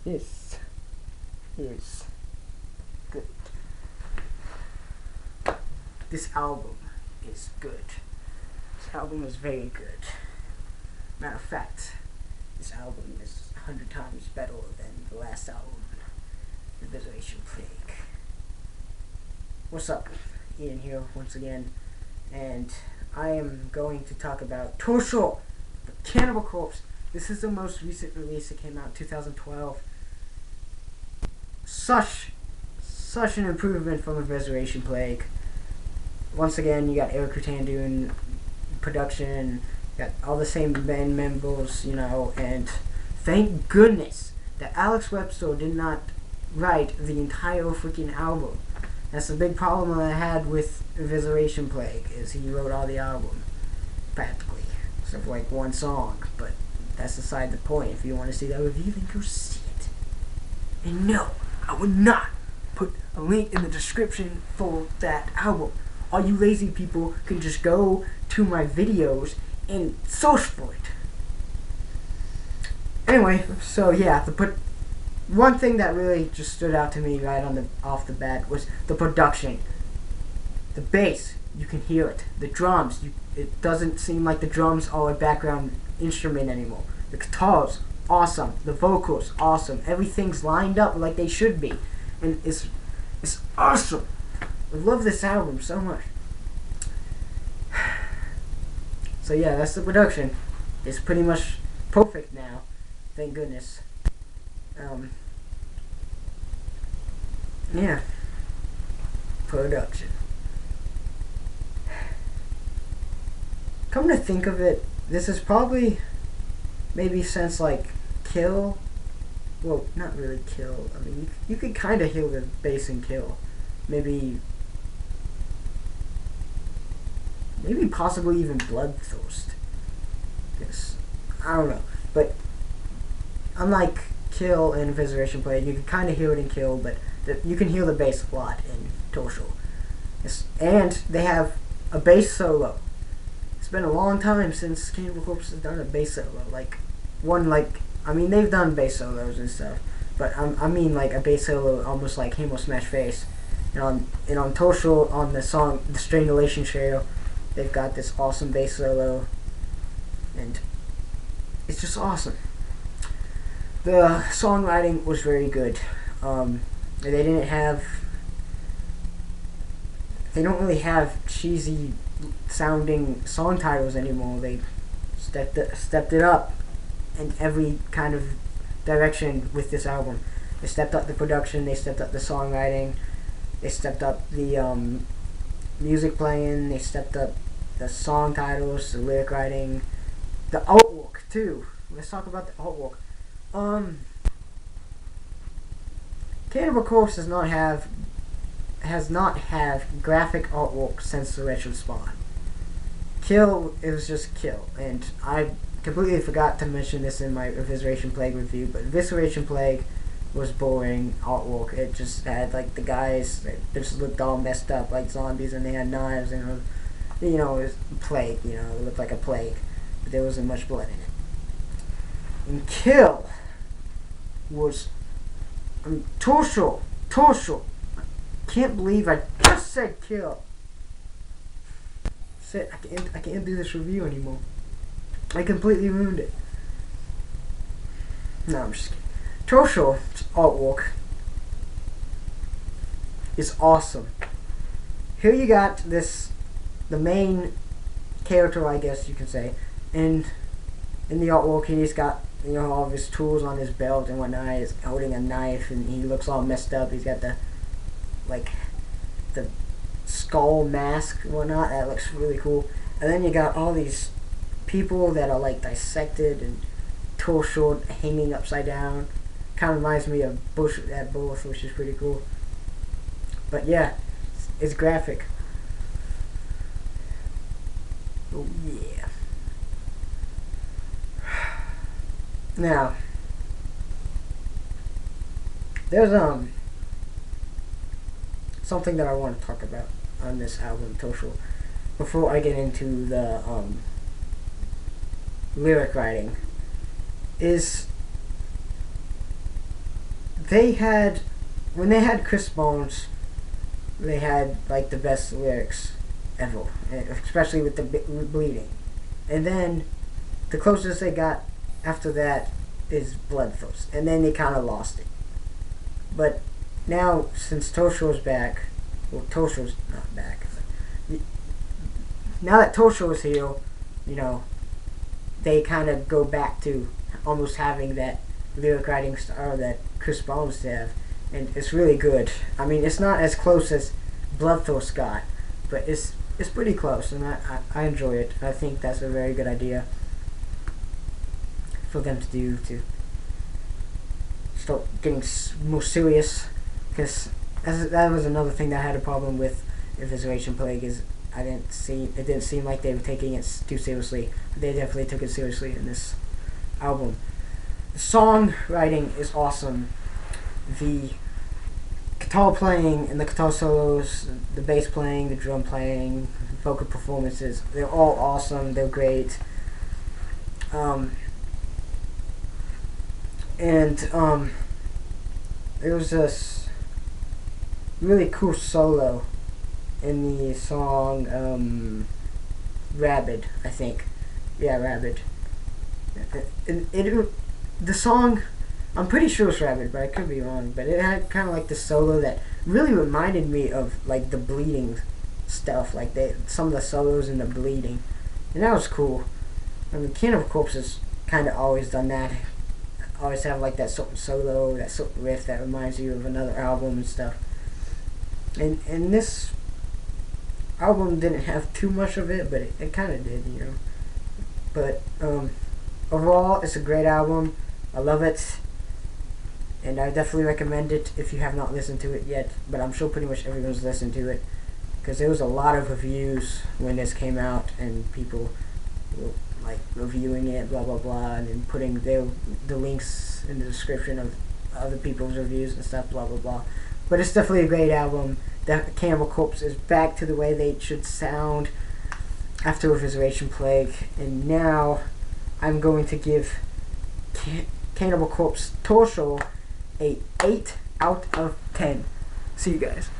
This is good. This album is good. This album is very good. Matter of fact, this album is 100 times better than the last album, Evisceration Plague. What's up? Ian here once again, and I am going to talk about Torso, the Cannibal Corpse. This is the most recent release. It came out in 2012. Such an improvement from Evisceration Plague. Once again, you got Eric Rutan doing production, got all the same band members, and thank goodness that Alex Webster did not write the entire freaking album. That's the big problem that I had with Evisceration Plague, is he wrote all the album, practically, except for like one song, but that's beside the point. If you want to see that review, then go see it. And no, I would not put a link in the description for that album. All you lazy people can just go to my videos and search for it. Anyway, so yeah, one thing that really just stood out to me right off the bat was the production. The bass, you can hear it. The drums, it doesn't seem like the drums are a background instrument anymore. The guitars, awesome. The vocals, awesome. Everything's lined up like they should be, and it's awesome. I love this album so much. So yeah, that's the production. It's pretty much perfect now. Thank goodness. Yeah. Production. Come to think of it, this is probably maybe since like Kill. Well, not really Kill. I mean, you could kind of hear the bass in Kill. Maybe possibly even Bloodthirst. Yes. I don't know. But unlike Kill and Evisceration Plague, you can kind of hear it in Kill, but you can hear the bass a lot in Torso. Yes. And they have a bass solo. It's been a long time since Cannibal Corpse has done a bass solo. They've done bass solos and stuff, but I mean like a bass solo almost like Hamo Smash Face. And on Torso, on the song The Strangulation Trail, they've got this awesome bass solo, and it's just awesome. The songwriting was very good. They don't really have cheesy sounding song titles anymore. They stepped it up in every kind of direction with this album. They stepped up the production, they stepped up the songwriting, they stepped up the music playing, they stepped up the song titles, the lyric writing, the artwork too. Let's talk about the artwork. Cannibal Corpse has not have graphic artwork since the Retro Spawn. Kill, it was just Kill, and I completely forgot to mention this in my Evisceration Plague review, but Evisceration Plague was boring artwork. It just had like the guys that just looked all messed up like zombies, and they had knives, and it was Plague. It looked like a plague, but there wasn't much blood in it. And Kill was Torso. Can't believe I just said Kill. I can't do this review anymore. I completely ruined it. No, I'm just kidding. Torso's artwork is awesome. Here you got the main character, I guess you can say, and in the artwork he's got all of his tools on his belt and whatnot. He's holding a knife and he looks all messed up. He's got the skull mask and whatnot. That looks really cool. And then you got all these people that are like dissected and torso hanging upside down. Kind of reminds me of Bush at Bulls, which is pretty cool. But yeah, it's graphic. Oh yeah. Now, there's something that I want to talk about on this album, Torso, before I get into the lyric writing, is they had, when they had Chris Bones, they had like the best lyrics ever, especially with the bleeding. And then the closest they got after that is Bloodthirst, and then they kind of lost it. But now, since Tosho's back, well, Tosho's not back. Now that Tosho is here, you know, they kind of go back to almost having that lyric writing style that Chris Bones have, and it's really good. I mean, it's not as close as Bloodthirst got, but it's pretty close, and I enjoy it. I think that's a very good idea for them to do, to start getting more serious, because that was another thing that I had a problem with Evisceration Plague, is it didn't seem like they were taking it too seriously. But they definitely took it seriously in this album. The songwriting is awesome. The guitar playing and the guitar solos, the bass playing, the drum playing, vocal performances, they're all awesome. They're great. There was this really cool solo in the song Rabid, I think. Yeah, Rabid. The song, I'm pretty sure it's Rabid, but I could be wrong. But it had kind of like the solo that really reminded me of like the bleeding stuff, like some of the solos in the bleeding, and that was cool. I mean, Cannibal Corpse has kind of always done that. Always have like that certain solo, that certain riff that reminds you of another album and stuff. And this album didn't have too much of it, but it kind of did, you know. But overall, it's a great album. I love it, and I definitely recommend it if you have not listened to it yet. But I'm sure pretty much everyone's listened to it, because there was a lot of reviews when this came out, and people were like reviewing it, blah blah blah, and then putting the links in the description of other people's reviews and stuff, blah blah blah. But it's definitely a great album. The Cannibal Corpse is back to the way they should sound after Evisceration Plague, and now I'm going to give Cannibal Corpse Torso a 8 out of 10. See you guys.